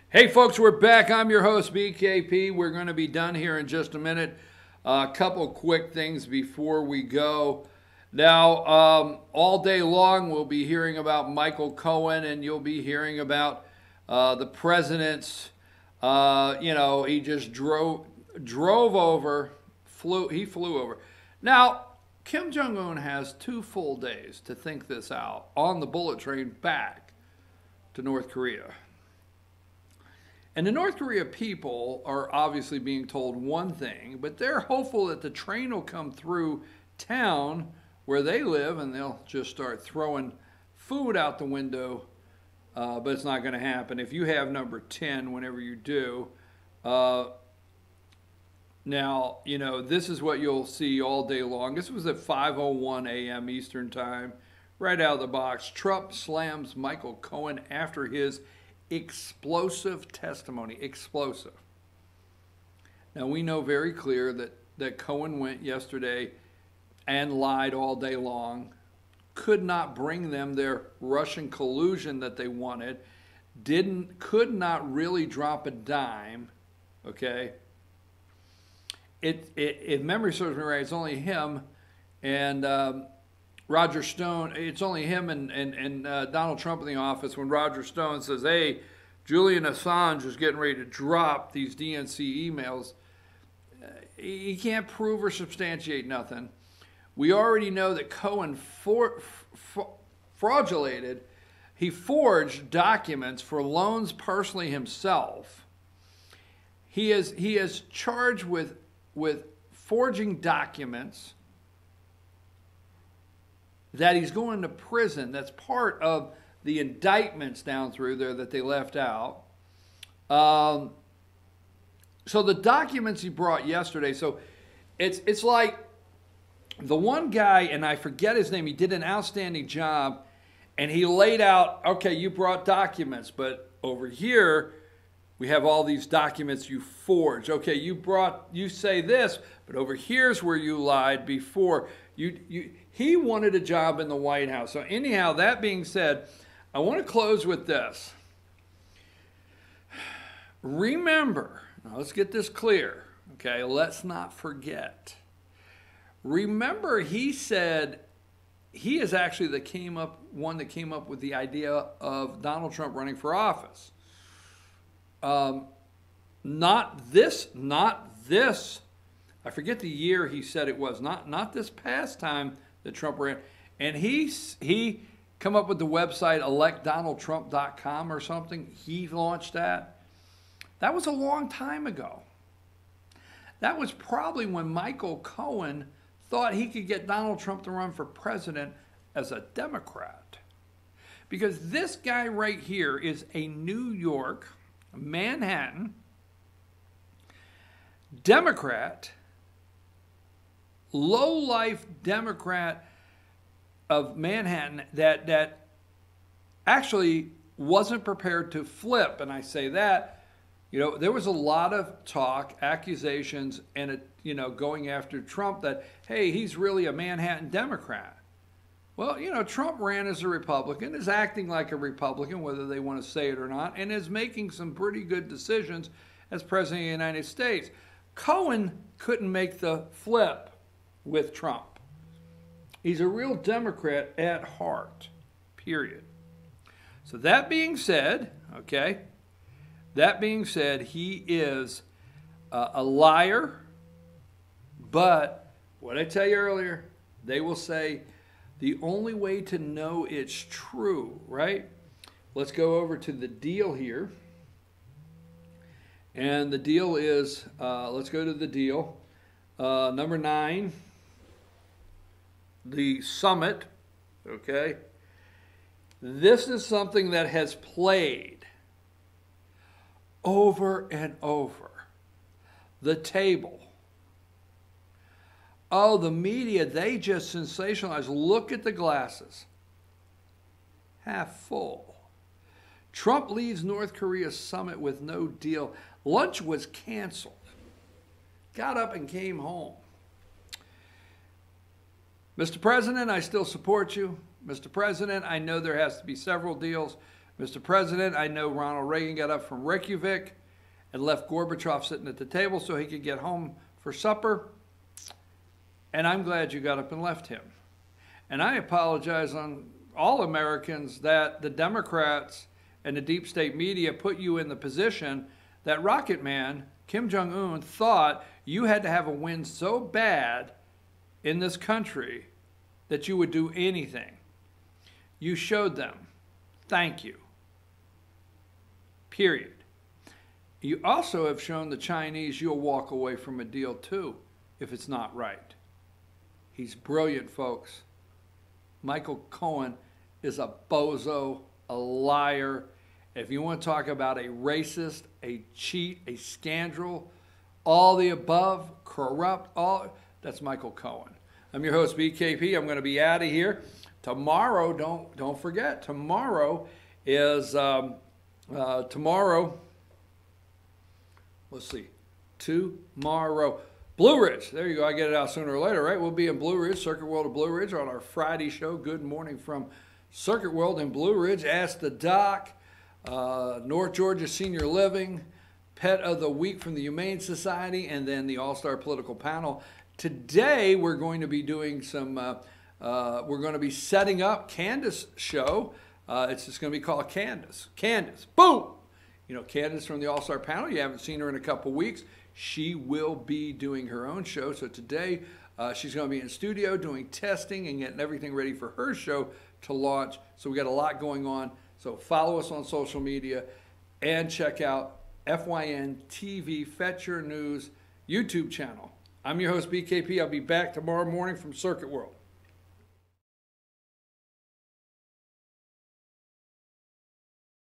Hey folks, we're back. I'm your host, BKP. We're going to be done here in just a minute. A couple quick things before we go. Now, all day long, we'll be hearing about Michael Cohen, and you'll be hearing about the president's, he just drove over, he flew over. Now, Kim Jong-un has 2 full days to think this out on the bullet train back to North Korea. And the North Korea people are obviously being told one thing, but they're hopeful that the train will come through town where they live and they'll just start throwing food out the window, but it's not going to happen. If you have number 10, whenever you do, now, this is what you'll see all day long. This was at 5:01 a.m. Eastern Time. Right out of the box, Trump slams Michael Cohen after his explosive testimony. Explosive. Now, we know very clear that Cohen went yesterday and lied all day long, could not bring them their Russian collusion that they wanted, could not really drop a dime, okay? If memory serves me right, it's only him and Roger Stone. It's only him and Donald Trump in the office when Roger Stone says, hey, Julian Assange is getting ready to drop these DNC emails. He can't prove or substantiate nothing. We already know that Cohen fraudulated. He forged documents for loans personally himself. He is charged with forging documents that he's going to prison. That's part of the indictments down through there that they left out. So the documents he brought yesterday, so it's like the one guy, and I forget his name, he did an outstanding job, and he laid out, okay, you brought documents, but over here, we have all these documents you forged. Okay, you say this, but over here's where you lied before. He wanted a job in the White House. So anyhow, that being said, I want to close with this. Remember, now let's get this clear, okay? Let's not forget. Remember, he said he is actually one that came up with the idea of Donald Trump running for office. Not this. I forget the year he said it was. Not this past time that Trump ran. And he come up with the website electdonaldtrump.com or something. He launched that. That was a long time ago. That was probably when Michael Cohen thought he could get Donald Trump to run for president as a Democrat. Because this guy right here is a New York, Manhattan Democrat, low-life Democrat of Manhattan that actually wasn't prepared to flip. And I say that, there was a lot of talk, accusations, and going after Trump that, hey, he's really a Manhattan Democrat. Well, Trump ran as a Republican, is acting like a Republican, whether they want to say it or not, and is making some pretty good decisions as President of the United States. Cohen couldn't make the flip with Trump. He's a real Democrat at heart, period. So that being said, okay, he is a liar, but what I tell you earlier, they will say the only way to know it's true, right? Let's go over to the deal here. And the deal is, let's go to the deal. Number 9, the summit, okay? This is something that has played over and over. The table. Oh, the media, they just sensationalize. Look at the glasses. Half full. Trump leaves North Korea summit with no deal. Lunch was canceled. Got up and came home. Mr. President, I still support you. Mr. President, I know there has to be several deals, Mr. President, I know Ronald Reagan got up from Reykjavik and left Gorbachev sitting at the table so he could get home for supper. And I'm glad you got up and left him. And I apologize on all Americans that the Democrats and the deep state media put you in the position that Rocket Man, Kim Jong-un, thought you had to have a win so bad in this country that you would do anything. You showed them. Thank you. Period. You also have shown the Chinese you'll walk away from a deal too if it's not right. He's brilliant, folks. Michael Cohen is a bozo, a liar. If you want to talk about a racist, a cheat, a scoundrel, all the above, corrupt, that's Michael Cohen. I'm your host, BKP. I'm going to be out of here. Tomorrow, don't forget, tomorrow is, let's see, tomorrow, Blue Ridge. There you go. I get it out sooner or later, right? We'll be in Blue Ridge, Circuit World of Blue Ridge, on our Friday show. Good morning from Circuit World in Blue Ridge. Ask the Doc, North Georgia Senior Living, Pet of the Week from the Humane Society, and then the All-Star Political Panel. Today, we're going to be doing some, we're going to be setting up Candace's show. It's just going to be called Candace. Candace, boom! You know, Candace from the All-Star Panel. You haven't seen her in a couple weeks. She will be doing her own show. So today, she's going to be in studio doing testing and getting everything ready for her show to launch. So we got a lot going on. So follow us on social media and check out FYNTV, Fetch Your News YouTube channel. I'm your host, BKP. I'll be back tomorrow morning from Circuit World.